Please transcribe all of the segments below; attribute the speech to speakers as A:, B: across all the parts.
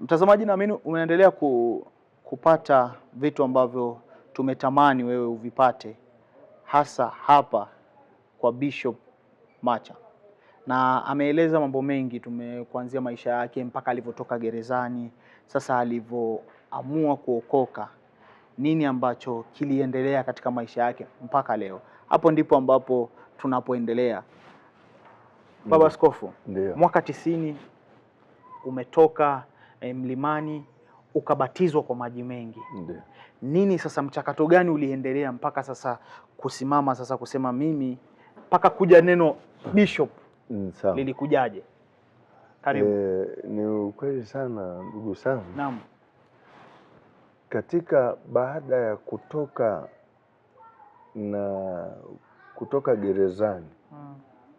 A: Mtazamaji, naamini unaendelea kupata vitu ambavyo tumetamani wewe uvipate, hasa hapa kwa Bishop Macha, na ameeleza mambo mengi. Kuanzia maisha yake mpaka alivyotoka gerezani, sasa alivyoamua kuokoka, nini ambacho kiliendelea katika maisha yake mpaka leo. Hapo ndipo ambapo tunapoendelea. Baba Askofu, mwaka 90 umetoka mlimani ukabatizwa kwa maji mengi.
B: Ndiyo.
A: Nini sasa, mchakato gani uliendelea mpaka sasa kusimama sasa kusema mimi, mpaka kuja neno Bishop lilikujaje? Karibu.
B: Ni ukweli sana ndugu sana.
A: Naam.
B: Katika baada ya kutoka gerezani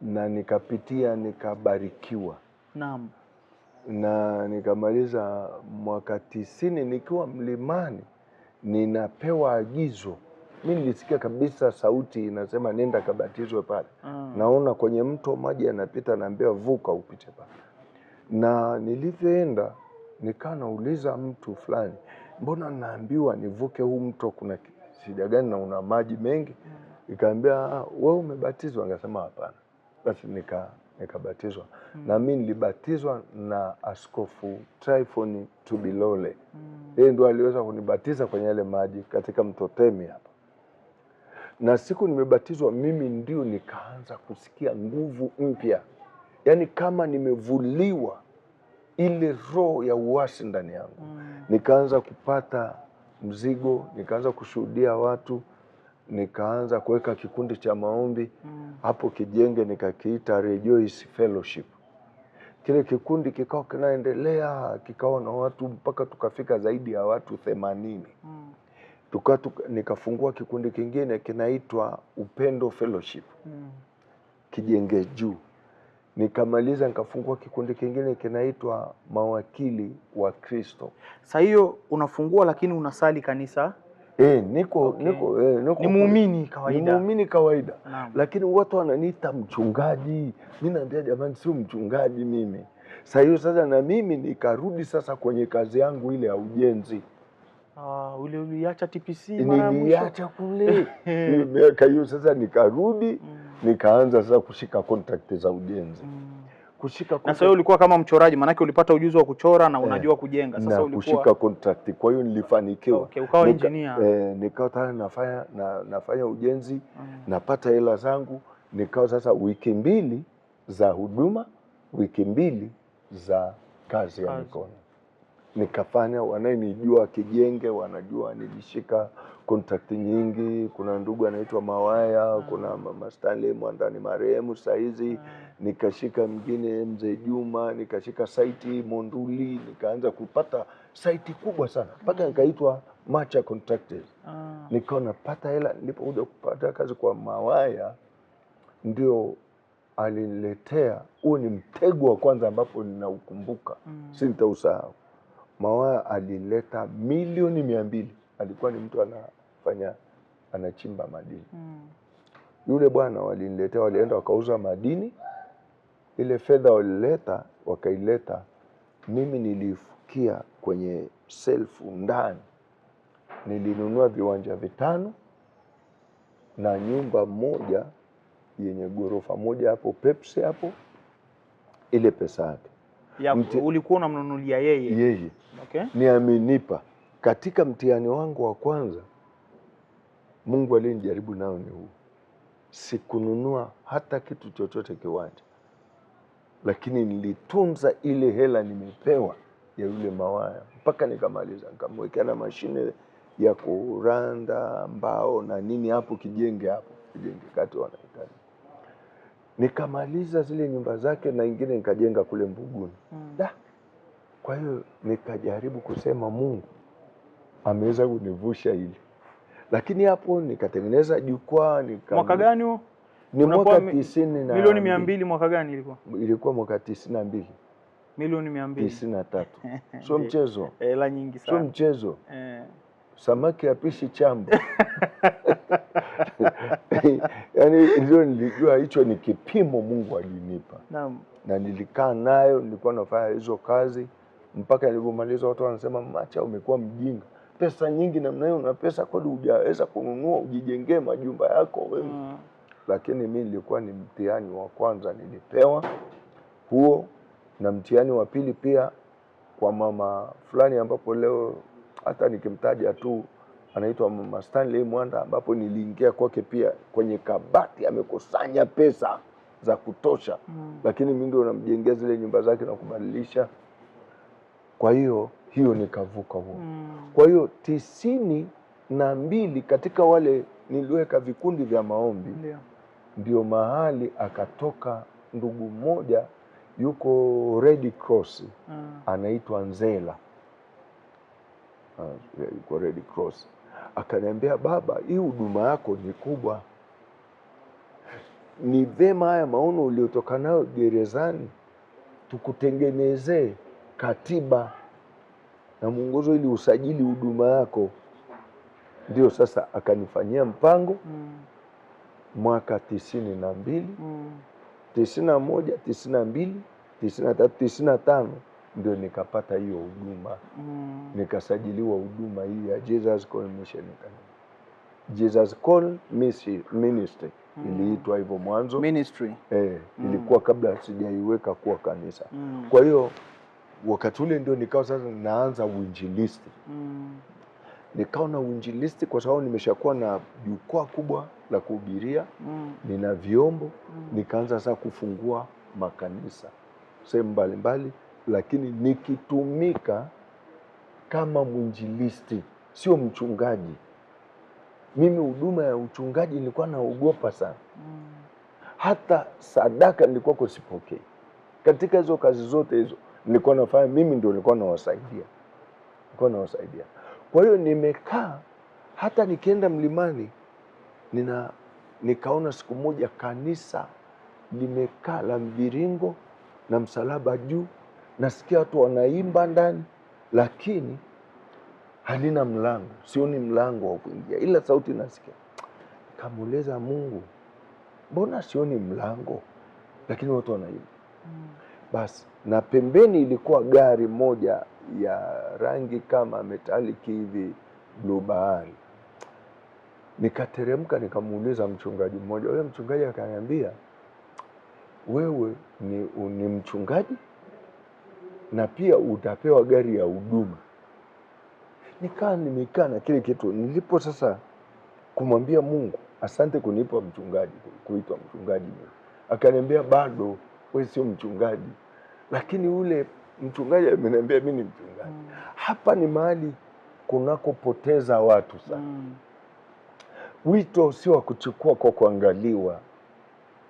B: na nikapitia nikabarikiwa.
A: Naam.
B: Na nikamaliza mwaka 90 nikiwa mlimani, ninapewa agizo. Mimi nilisikia kabisa sauti inasema nenda kabatizwe pale. Naona kwenye mto maji yanapita, naambiwa vuka upite pale. Na nilivyoenda nikaa nauliza mtu fulani, mbona naambiwa nivuke huu mto, kuna shida gani na una maji mengi? Nikaambia wewe umebatizwa? Akasema hapana. Basi nikabatizwa. Na mimi nilibatizwa na Askofu Tryphon Tubilole. Yeye ndio aliweza kunibatiza kwenye yale maji katika mto Temi hapa. Na siku nimebatizwa mimi ndio nikaanza kusikia nguvu mpya. Yaani kama nimevuliwa ile roho ya uasi ndani yangu. Nikaanza kupata mzigo, nikaanza kushuhudia watu, nikaanza kuweka kikundi cha maombi. Hapo Kijenge nikakiita Rejoice Fellowship. Kile kikundi kikao kinaendelea, kikao na watu mpaka tukafika zaidi ya watu 80. Nikafungua kikundi kingine kinaitwa Upendo Fellowship. Kijenge juu. Nikamaliza nikafungua kikundi kingine kinaitwa Mawakili wa Kristo.
A: Sasa hiyo unafungua lakini unasali kanisa?
B: Niko
A: ni muumini kawaida.
B: Ni muumini kawaida.
A: Naam.
B: Lakini watu wananiita mchungaji. Mimi naambia jamani, sio mchungaji mimi. Sasa na mimi nikarudi sasa kwenye kazi yangu ile ya ujenzi.
A: Ule uliacha TPC mara mwisho?
B: Niliacha kule. Miaka hiyo sasa nikarudi, nikaanza sasa kushika contract za ujenzi.
A: Na sasa ulikuwa kama mchoraji, manake ulipata ujuzi wa kuchora na unajua kujenga. Sasa ulikuwa
B: kushika contract, kwa hiyo nilifanikiwa.
A: Okay, ukawa engineer.
B: Nikawa tayari nafanya ujenzi, napata hela zangu. Nikawa sasa wiki 2 za huduma, wiki 2 za kazi ya mikono. Nikafanya, wanayenijua Kijenge wanajua nilishika contract nyingi. Kuna ndugu anaitwa Mawaya, kuna Mama Stanley Mwandani marehemu saizi. Nikashika mwingine Mzee Juma, nikashika site Monduli, nikaanza kupata site kubwa sana mpaka nikaitwa Macha Contractors. Nikawa napata hela. Nilipokuja kupata kazi kwa Mawaya ndio aliniletea, huo ni mtego wa kwanza ambapo ninaukumbuka, sintausahau. Mawaya alileta milioni 200. Alikuwa ni mtu anachimba madini. Yule bwana waliniletea, walienda wakauza madini. Ile fedha walileta, wakaileta, mimi nilifukia kwenye selfu ndani. Nilinunua viwanja 5 na nyumba moja yenye ghorofa moja hapo Pepsi hapo. Ile pesa yake.
A: Ulikuwa unamnunulia yeye?
B: Yeye.
A: Okay.
B: Ni amenipa. Katika mtihani wangu wa kwanza Mungu alinijaribu nao ni huu. Sikununua hata kitu chochote kiwanja. Lakini nilitunza ile hela nimepewa ya yule Mawaya mpaka nikamaliza. Nikamwekea na mashine ya kuranda mbao na nini hapo Kijenge hapo. Kijenge kati wanahitaji. Nikamaliza zile nyumba zake na ingine nikajenga kule Mbuguni. Kwa hiyo nikajaribu kusema Mungu ameweza kunivusha hili. Lakini hapo nikatengeneza jukwaa.
A: Mwaka gani huo?
B: Ni mwaka 90 na
A: milioni 200. Mwaka gani ilikuwa?
B: Ilikuwa mwaka 92.
A: Milioni 200.
B: 93. Sio mchezo.
A: Hela nyingi sana.
B: Sio mchezo. Samaki apishi chambo. Yaani ndio nilijua hicho ni kipimo Mungu alinipa.
A: Naam.
B: Na nilikaa nayo, nilikuwa nafanya hizo kazi mpaka nilipomaliza watu wanasema Macha, umekuwa mjinga, pesa nyingi namna hiyo, na pesa kweli hujaweza kununua ujijengee majumba yako wewe? Lakini mimi nilikuwa ni mtihani wa kwanza nilipewa huo, na mtihani wa pili pia kwa mama fulani, ambapo leo hata nikimtaja tu anaitwa Mama Stanley Mwanda, ambapo niliingia kwake pia kwenye kabati, amekusanya pesa za kutosha, lakini mimi ndio namjengea zile nyumba zake na kubadilisha. Kwa hiyo nikavuka huo. Kwa hiyo 92 katika wale niliweka vikundi vya maombi, ndio mahali akatoka ndugu mmoja yuko Red Cross, anaitwa Nzela, yuko Red Cross. Akaniambia, baba, hii huduma yako ni kubwa, ni vema haya maono uliotoka nayo gerezani tukutengenezee katiba na mwongozo ili usajili huduma yako. Ndio sasa akanifanyia mpango mwaka 92, 91, 92, 93, 95 ndio nikapata hiyo huduma. Nikasajiliwa huduma hii ya Jesus Call Mission. Jesus Call Ministry iliitwa hivyo mwanzo.
A: Ministry.
B: Ilikuwa kabla sijaiweka kuwa kanisa. Kwa hiyo wakati ule ndio nikawa sasa naanza uinjilisti. Nikaona uinjilisti kwa sababu nimeshakuwa na jukwaa kubwa la kuhubiria, nina vyombo, nikaanza sasa kufungua makanisa sehemu mbalimbali, lakini nikitumika kama mwinjilisti, sio mchungaji. Mimi huduma ya uchungaji nilikuwa naogopa sana. Hata sadaka nilikuwa kusipokei. Katika hizo kazi zote hizo nilikuwa nafanya, mimi ndio nilikuwa nawasaidia. Kwa hiyo nimekaa, hata nikienda mlimani nikaona siku moja kanisa limekaa la mviringo na msalaba juu, nasikia watu wanaimba ndani, lakini halina mlango, sioni mlango wa kuingia, ila sauti nasikia. Nikamuuliza Mungu, mbona sioni mlango lakini watu wanaimba? Basi na pembeni ilikuwa gari moja ya rangi kama metallic hivi, blue bahari. Nikateremka nikamuuliza mchungaji mmoja, yule mchungaji akaniambia, wewe ni mchungaji na pia utapewa gari ya huduma. Nimekaa na kile kitu. Nilipo sasa kumwambia Mungu, asante kunipa mchungaji, kuitwa mchungaji. Akaniambia, bado wewe sio mchungaji. Lakini ule mchungaji ameniambia mimi ni mchungaji. Hapa ni mahali kunakopoteza watu sana. Wito sio wa kuchukua kwa kuangaliwa.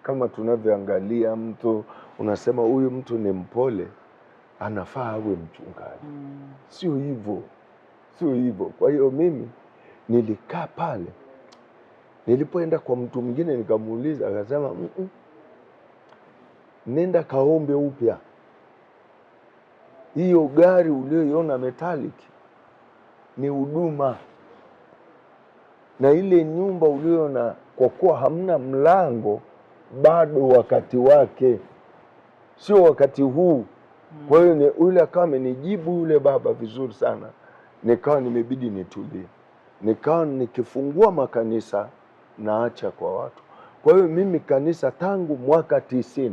B: Kama tunavyoangalia mtu, unasema huyu mtu ni mpole, anafaa awe mchungaji. Sio hivyo. Kwa hiyo mimi nilikaa pale. Nilipoenda kwa mtu mwingine nikamuuliza, akasema nenda kaombe upya. Hiyo gari ulioiona metallic ni huduma, na ile nyumba ulioiona kwa kuwa hamna mlango, bado wakati wake, sio wakati huu. Kwa hiyo yule akawa amenijibu yule baba vizuri sana. Nikawa nimebidi nitulie, nikawa nikifungua makanisa naacha kwa watu. Kwa hiyo mimi kanisa tangu mwaka 90.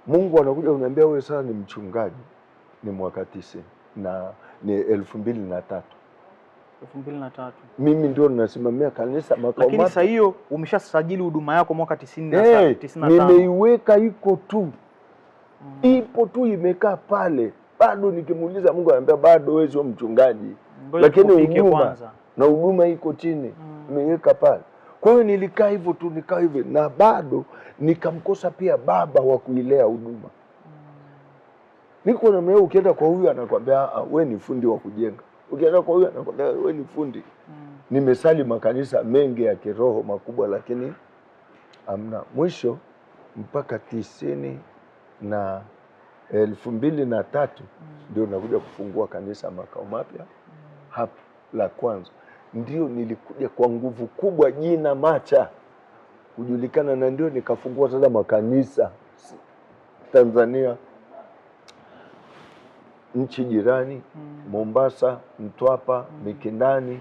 B: Mungu anakuja kuniambia wewe sasa ni mchungaji, ni mwaka 90 na ni 2003.
A: 2003.
B: Mimi ndio ninasimamia kanisa makao.
A: Lakini sasa hiyo umeshasajili huduma yako mwaka 95.
B: Nimeiweka iko tu. Ipo tu imekaa pale. Bado nikimuuliza Mungu ananiambia bado wewe sio mchungaji. Lakini huduma iko chini. Nimeiweka pale. Kwa hiyo nilikaa hivyo tu, na bado nikamkosa pia baba wa kuilea huduma. Niko na mimi, ukienda kwa huyu anakuambia wewe ni fundi wa kujenga. Ukienda kwa huyu anakuambia wewe ni fundi. Nimesali makanisa mengi ya kiroho makubwa, lakini amna. Mwisho mpaka 90 na 2003 ndio nakuja kufungua kanisa makao mapya hapa la kwanza. Ndio nilikuja kwa nguvu kubwa, jina Macha kujulikana, na ndio nikafungua sasa makanisa Tanzania. nchi jirani, Mombasa, Mtwapa, Mikindani,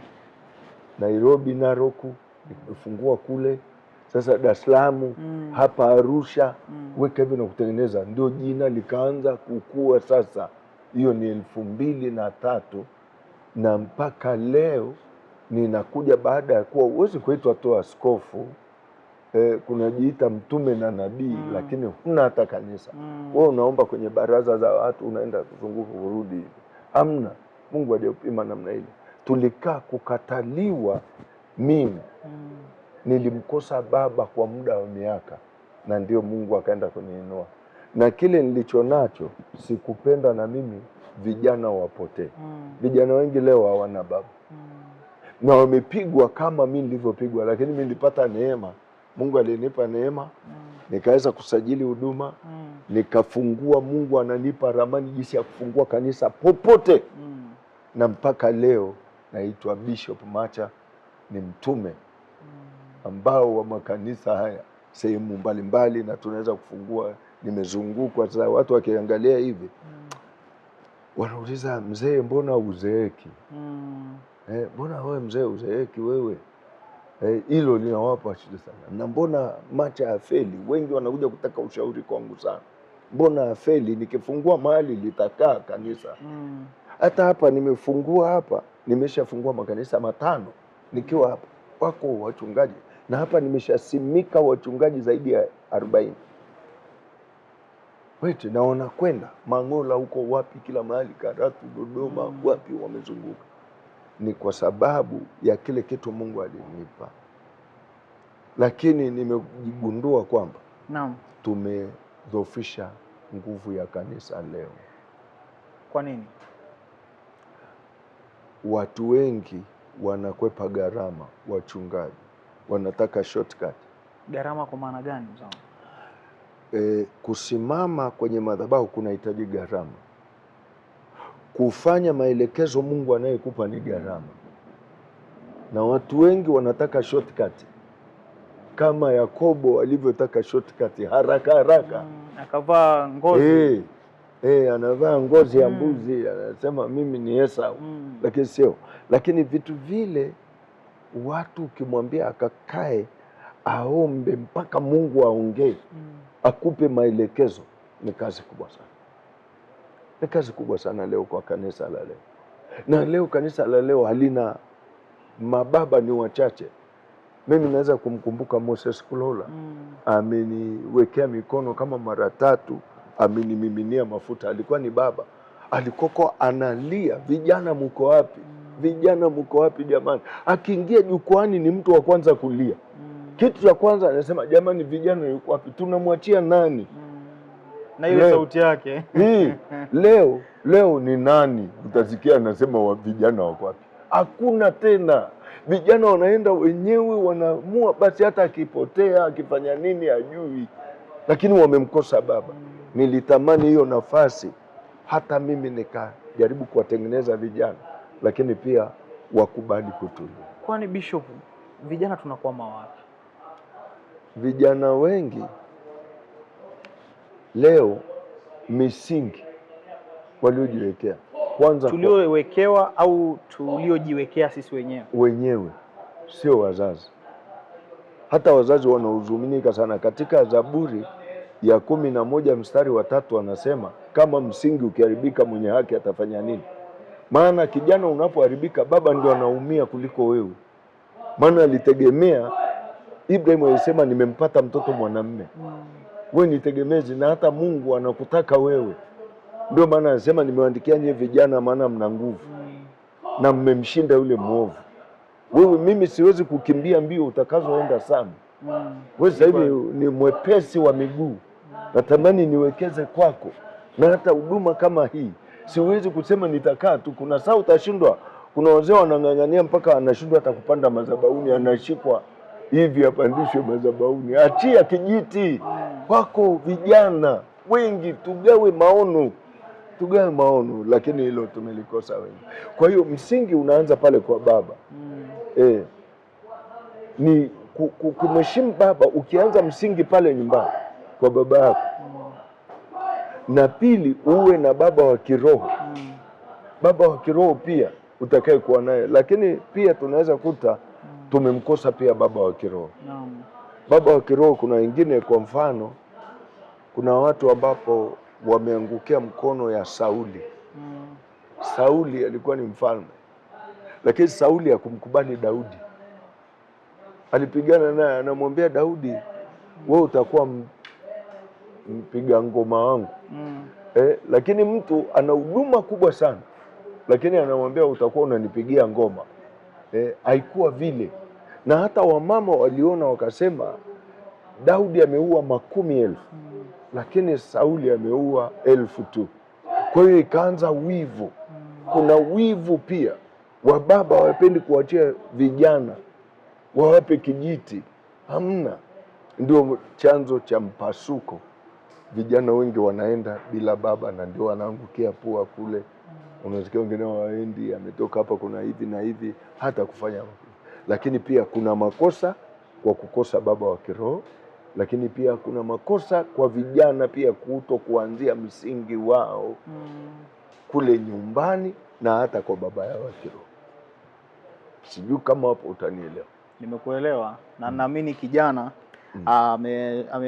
B: Nairobi, Narok, nimefungua kule. Sasa Dar es Salaam, hapa Arusha, weka hivyo na kutengeneza, ndio jina likaanza kukua. Sasa hiyo ni 2003 na mpaka leo ninakuja baada ya kuwa uwezi kuitwa tu askofu, kunajiita mtume na nabii, lakini huna hata kanisa. Wewe unaomba kwenye baraza za watu, unaenda kuzunguka kurudi hivi. Hamna. Mungu hajapima namna ile. Tulikaa kukataliwa. Mimi nilimkosa baba kwa muda wa miaka, na ndio Mungu akaenda kuniinua. Na kile nilicho nacho sikupenda na mimi vijana wapotee. Vijana wengi leo hawana baba. Na wamepigwa kama mimi nilivyopigwa, lakini mimi nilipata neema. Mungu alinipa neema, nikaweza kusajili huduma, nikafungua. Mungu ananipa ramani jinsi ya kufungua kanisa popote. Na mpaka leo naitwa Bishop Macha, ni mtume ambao wa makanisa haya sehemu mbalimbali, na tunaweza kufungua. Nimezungukwa sasa, watu wakiangalia hivi wanauliza, mzee mbona uzeeki? Mbona wewe mzee uzeeki wewe? Hilo linawapa shida sana. Na mbona Macha afeli? Wengi wanakuja kutaka ushauri kwangu sana. Mbona afeli? Nikifungua mahali litakaa kanisa. Hata hapa nimefungua hapa, nimeshafungua makanisa 5 nikiwa hapa. Wako wachungaji, na hapa nimeshasimika wachungaji zaidi ya 40. Wete na wanakwenda Mangola huko wapi, kila mahali, Karatu, Dodoma, wapi wamezunguka. Ni kwa sababu ya kile kitu Mungu alinipa. Lakini nimegundua kwamba tumedhoofisha nguvu ya kanisa leo.
A: Kwa nini?
B: Watu wengi wanakwepa gharama. Wachungaji wanataka shortcut.
A: Gharama kwa maana gani mzao?
B: Kusimama kwenye madhabahu kunahitaji gharama. Kufanya maelekezo Mungu anayekupa ni gharama. Na watu wengi wanataka shortcut, kama Yakobo alivyotaka shortcut haraka.
A: Akavaa ngozi.
B: Anavaa ngozi ya mbuzi, anasema mimi ni Esau. Lakini sio. Lakini vitu vile watu ukimwambia akakae aombe mpaka Mungu aongee, akupe maelekezo, ni kazi kubwa sana. Ni kazi kubwa sana leo kwa kanisa la leo. Na leo kanisa la leo halina mababa, ni wachache. Mimi naweza kumkumbuka Moses Kulola. Ameniwekea mikono kama mara 3, amenimiminia mafuta. Alikuwa ni baba. Alikoko analia, vijana mko wapi? Vijana mko wapi jamani? Akiingia jukwani ni mtu wa kwanza kulia. Kitu cha kwanza anasema, jamani vijana yuko wapi? Tunamwachia nani?
A: Na ile sauti yake.
B: Leo ni nani? Utasikia anasema wa vijana wako wapi? Hakuna tena. Vijana wanaenda wenyewe, wanaamua basi, hata akipotea akifanya nini hajui. Lakini wamemkosa baba. Nilitamani hiyo nafasi hata mimi nikajaribu kuwatengeneza vijana, lakini pia wakubali kutulia.
A: Kwani Bishop, vijana tunakwama wapi?
B: Vijana wengi leo misingi waliojiwekea, kwanza
A: tuliowekewa au tuliojiwekea sisi wenyewe,
B: sio wazazi. Hata wazazi wanahuzunika sana. Katika Zaburi ya 11 mstari wa 3 anasema, kama msingi ukiharibika mwenye haki atafanya nini? Maana kijana unapoharibika, baba ndio anaumia kuliko wewe. Maana alitegemea, Ibrahim alisema nimempata mtoto mwanamume. Wewe ni tegemezi, na hata Mungu anakutaka wewe. Ndio maana anasema nimewaandikia nyinyi vijana, maana mna nguvu na mmemshinda yule mwovu. Wewe, mimi siwezi kukimbia mbio utakazoenda sana. Wewe sasa hivi ni mwepesi wa miguu. Natamani niwekeze kwako. Na hata huduma kama hii siwezi kusema nitakaa tu. Kuna saa utashindwa. Kuna wazee wanang'ang'ania mpaka anashindwa hata kupanda madhabahuni, anashikwa hivi apandishwe madhabahuni. Achia kijiti. Wako vijana wengi, tugawe maono, lakini hilo tumelikosa wengi. Kwa hiyo msingi unaanza pale kwa baba. Ni kumheshimu baba. Ukianza msingi pale nyumbani kwa baba yako, na pili uwe na baba wa kiroho baba wa kiroho pia utakaye kuwa naye, lakini pia tunaweza kuta tumemkosa pia baba wa kiroho. Baba wa kiroho kuna wengine, kwa mfano kuna watu ambapo wameangukia mkono ya Sauli. Sauli alikuwa ni mfalme, lakini Sauli hakumkubali Daudi. Alipigana naye, anamwambia Daudi, wewe utakuwa mpiga ngoma wangu. Lakini mtu ana huduma kubwa sana, lakini anamwambia utakuwa unanipigia ngoma. Haikuwa vile. Na hata wamama waliona wakasema Daudi ameua 10,000, lakini Sauli ameua 1,000 tu. Kwa hiyo ikaanza wivu. Kuna wivu pia. Wababa wapendi kuachia vijana wawape kijiti. Hamna. Ndio chanzo cha mpasuko. Vijana wengi wanaenda bila baba na ndio wanaangukia pua kule. Unasikia wengine waendi, ametoka hapa kuna hivi na hivi, hata kufanya. Lakini pia kuna makosa kwa kukosa baba wa kiroho, lakini pia kuna makosa kwa vijana pia kuto kuanzia msingi wao kule nyumbani na hata kwa baba yao wa kiroho. Sijui kama hapo utanielewa.
A: Nimekuelewa na naamini kijana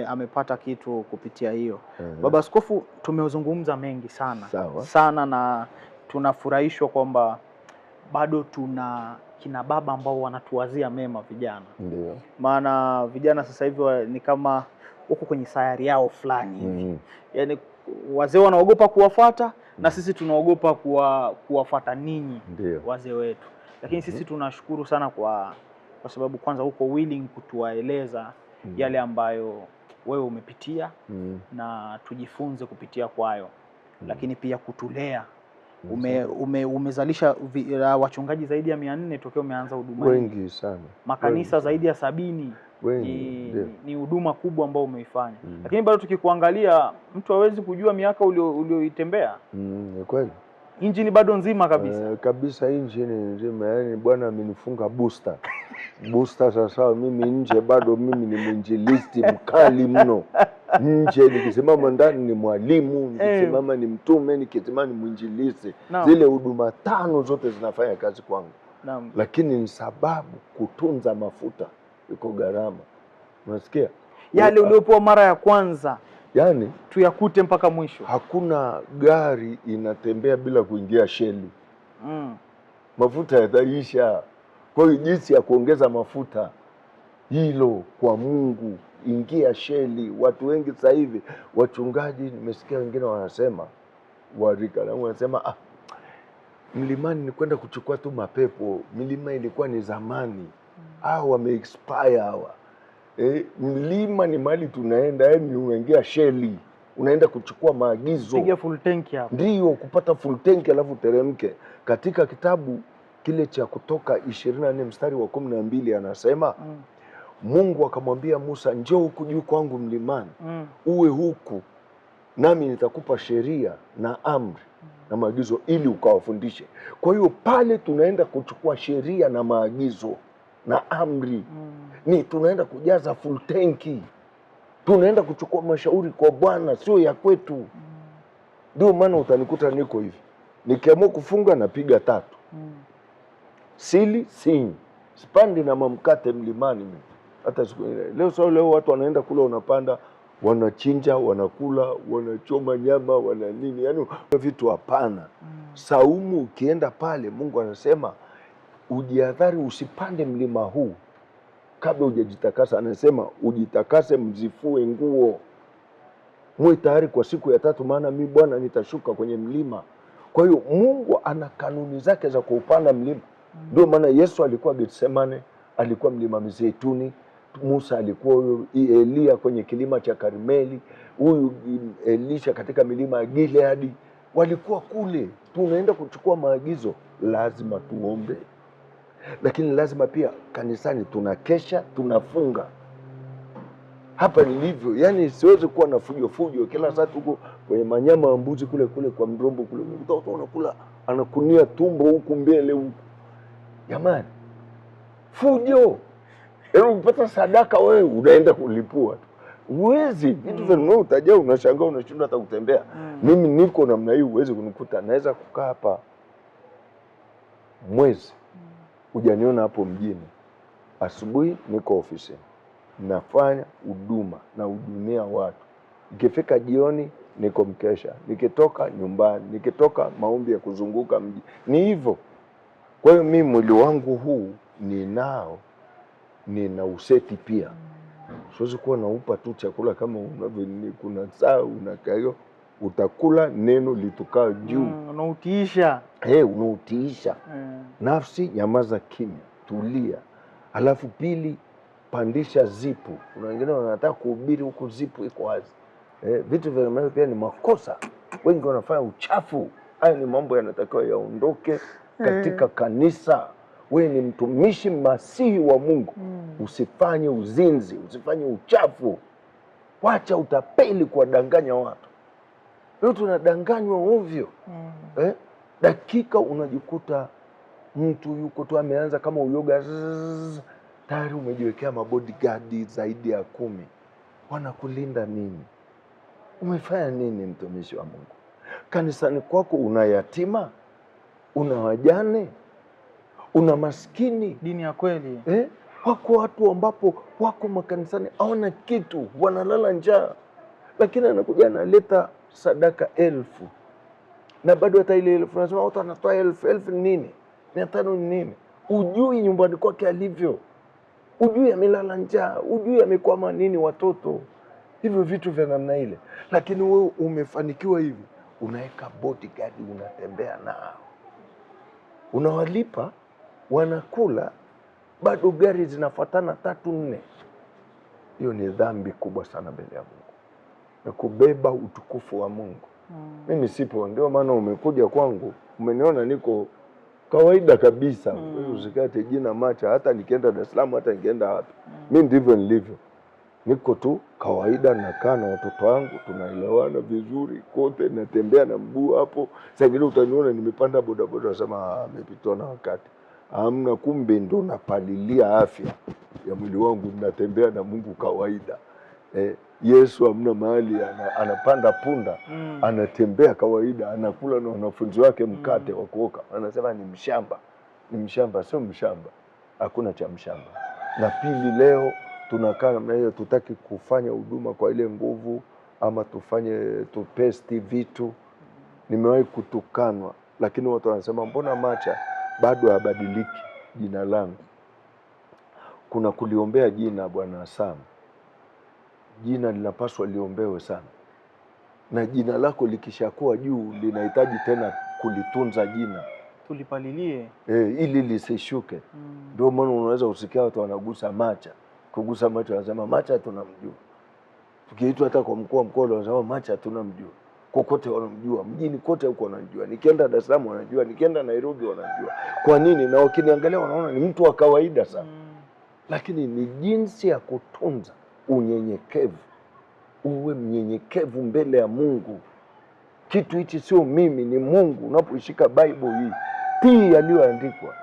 A: amepata kitu kupitia hiyo. Baba Askofu, tumezungumza mengi sana. Sana, na tunafurahishwa kwamba bado tuna kina baba ambao wanatuwazia mema vijana.
B: Ndio.
A: Maana vijana sasa hivi ni kama wako kwenye sayari yao fulani hivi. Yaani wazee wanaogopa kuwafuata na sisi tunaogopa kuwafuata ninyi wazee wetu. Lakini sisi tunashukuru sana kwa sababu kwanza uko willing kutuwaeleza yale ambayo wewe umepitia na tujifunze kupitia kwayo. Lakini pia kutulea. Umezalisha wachungaji zaidi ya 400 tokea umeanza huduma.
B: Wengi sana.
A: Makanisa zaidi ya 70. Ni huduma kubwa ambayo umeifanya. Lakini bado tukikuangalia mtu hawezi kujua miaka ulioitembea.
B: Ni kweli.
A: Injini bado nzima kabisa.
B: Kabisa injini nzima. Yaani Bwana amenifunga booster. Booster sasa mimi nje bado mimi ni mwinjilisti mkali mno. Nje nikisimama ndani ni mwalimu, nikisimama ni mtume, nikisimama ni mwinjilisti. Zile huduma 5 zote zinafanya kazi kwangu. Lakini ni sababu kutunza mafuta iko gharama. Unasikia?
A: Yale uliopewa mara ya kwanza,
B: yani
A: tuyakute mpaka mwisho.
B: Hakuna gari inatembea bila kuingia sheli. Mafuta yataisha. Kwa hiyo jinsi ya kuongeza mafuta hilo kwa Mungu, ingia sheli. Watu wengi sasa hivi wachungaji, nimesikia wengine wanasema warika na wanasema mlimani ni kwenda kuchukua tu mapepo. Milima ilikuwa ni zamani. Wame expire hawa. Mlima ni mahali tunaenda, yani unaingia sheli, unaenda kuchukua maagizo.
A: Piga full tank hapo.
B: Ndio kupata full tank alafu teremke. Katika kitabu kile cha Kutoka 24 mstari wa 12 anasema Mungu akamwambia Musa, njoo huku juu kwangu mlimani. Uwe huku nami nitakupa sheria na amri na maagizo ili ukawafundishe. Kwa hiyo pale tunaenda kuchukua sheria na maagizo na amri. Ni tunaenda kujaza full tanki. Tunaenda kuchukua mashauri kwa Bwana, sio ya kwetu. Ndio maana utanikuta niko hivi. Nikiamua kufunga napiga 3. Sili sinyi. Sipandi na mamkate mlimani mimi. Hata siku leo watu wanaenda kula, unapanda, wanachinja, wanakula, wanachoma nyama, wana nini, yani vitu hapana. Saumu ukienda pale Mungu anasema ujiadhari usipande mlima huu kabla hujajitakasa. Anasema ujitakase, mzifue nguo, muwe tayari kwa siku ya 3, maana mimi Bwana nitashuka kwenye mlima. Kwa hiyo Mungu ana kanuni zake za kuupanda mlima. Ndio maana Yesu alikuwa Getsemane, alikuwa mlima Mizeituni. Musa alikuwa huyo, Elia kwenye kilima cha Karmeli, huyu Elisha katika milima ya Gileadi. Walikuwa kule. Tunaenda kuchukua maagizo, lazima tuombe. Lakini lazima pia kanisani tunakesha, tunafunga. Hapa nilivyo, yani siwezi kuwa na fujo kila saa tuko kwenye manyama wa mbuzi kule kwa mrombo kule. Mtoto unakula anakunia tumbo huku mbele huku. Jamani, fujo. Ukipata sadaka wewe unaenda kulipua tu. Uwezi vitu vya utajao, unashangaa unashindwa hata kutembea. Mimi niko namna hii, uwezi kunikuta. Naweza kukaa hapa mwezi hujaniona hapo mjini. Asubuhi niko ofisini nafanya huduma na hudumia watu, ikifika jioni niko mkesha, nikitoka nyumbani, nikitoka maombi ya kuzunguka mji, ni hivyo. Kwa hiyo mimi mwili wangu huu nina useti pia. Siwezi kuwa naupa tu chakula kama unavyo, kuna saa unakayo utakula neno litukaa juu.
A: Unautiisha.
B: Unautiisha. Nafsi nyamaza kimya, tulia. Alafu pili, pandisha zipu. Kuna wengine wanataka kuhubiri huku zipu iko wazi. Vitu vya namna pia ni makosa. Wengi wanafanya uchafu. Haya ni mambo yanatakiwa yaondoke katika kanisa. Wewe ni mtumishi masihi wa Mungu. Usifanye uzinzi, usifanye uchafu. Wacha utapeli kuwadanganya watu. Leo tunadanganywa ovyo. Dakika unajikuta mtu yuko tu ameanza kama uyoga, tayari umejiwekea mabodyguard zaidi ya 10. Wanakulinda nini? Umefanya nini mtumishi wa Mungu? Kanisani kwako una yatima, una wajane, una maskini.
A: Dini ya kweli.
B: Wako watu ambapo wako makanisani hawana kitu, wanalala njaa, lakini anakuja analeta sadaka 1000, na bado hata ile 1000 unasema watu wanatoa 1000 nini? 500 ni nini? Ujui nyumbani kwake alivyo, ujui amelala njaa, ujui amekwama nini watoto, hivyo vitu vya namna ile. Lakini wewe umefanikiwa hivi, unaweka bodyguard, unatembea nao, unawalipa, wanakula, bado gari zinafuatana 3, 4. Hiyo ni dhambi kubwa sana mbele ya Mungu, na kubeba utukufu wa Mungu. Mimi sipo, ndio maana umekuja kwangu, umeniona niko kawaida kabisa. Usikate jina Macha, hata nikienda Dar es Salaam, hata nikienda wapi, mimi ndivyo nilivyo. Niko tu kawaida, nakaa na watoto wangu, tunaelewana vizuri kote, natembea na mguu hapo. Sasa ingine utaniona nimepanda bodaboda, nasema amepitwa na wakati. Hamna, kumbe ndo napalilia afya ya mwili wangu, natembea na Mungu kawaida. Yesu hamna mahali anapanda punda, anatembea kawaida, anakula na wanafunzi wake mkate wa kuoka. Anasema ni mshamba. Ni mshamba, sio mshamba. Hakuna cha mshamba. Na pili, leo tunakaa na hiyo, tutaki kufanya huduma kwa ile nguvu, ama tupesti vitu. Nimewahi kutukanwa, lakini watu wanasema mbona Macha bado habadiliki jina langu? Kuna kuliombea jina Bwana Sam. Jina linapaswa liombewe sana, na jina lako likishakuwa juu linahitaji tena kulitunza jina,
A: tulipalilie
B: ili lisishuke. Ndio maana unaweza usikia watu wanagusa Macha, kugusa Macha, wanasema Macha tunamjua. Tukiitwa hata kwa mkoa wanasema Macha tunamjua. Kokote wanamjua, mjini kote huko wanajua. Nikienda Dar es Salaam wanajua, nikienda Nairobi wanajua. Kwa nini? Na wakiniangalia wanaona ni mtu wa kawaida sana. Lakini ni jinsi ya kutunza unyenyekevu. Uwe mnyenyekevu mbele ya Mungu. Kitu hichi sio mimi, ni Mungu. Unapoishika Bible hii, tii yaliyoandikwa.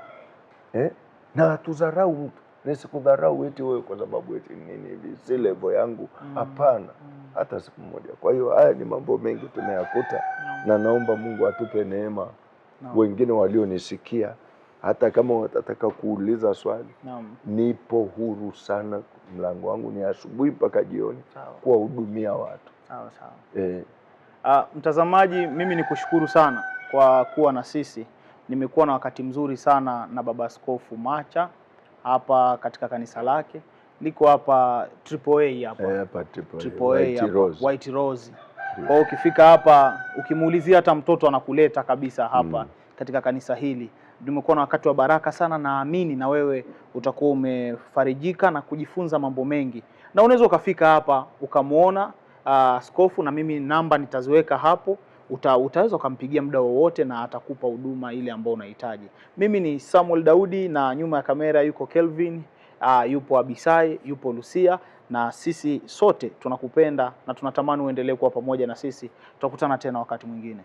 B: Na tuzarau mtu. Nisikudharau eti wewe kwa sababu eti nini hivi, si level yangu. Hapana, hata siku moja. Kwa hiyo haya ni mambo mengi tumeyakuta, na naomba Mungu atupe neema. Wengine walionisikia, hata kama watataka kuuliza swali, nipo huru sana. Mlango wangu ni asubuhi mpaka jioni kuwahudumia watu.
A: Sawa. Mtazamaji, mimi nikushukuru sana kwa kuwa na sisi. Nimekuwa na wakati mzuri sana na Baba Askofu Macha hapa katika kanisa lake. Liko hapa AAA hapa.
B: Hapa AAA
A: White Rose. Kwa ukifika hapa, ukimuulizia hata mtoto anakuleta kabisa hapa katika kanisa hili. Nimekuwa na wakati wa baraka sana, naamini na wewe utakuwa umefarijika na kujifunza mambo mengi. Na unaweza ukafika hapa ukamuona askofu, na mimi namba nitaziweka hapo. Utaweza ukampigia muda wowote na atakupa huduma ile ambayo unahitaji. Mimi ni Samuel Daudi, na nyuma ya kamera yuko Kelvin, yupo Abisai, yupo Lucia, na sisi sote tunakupenda na tunatamani uendelee kuwa pamoja na sisi. Tutakutana tena wakati mwingine.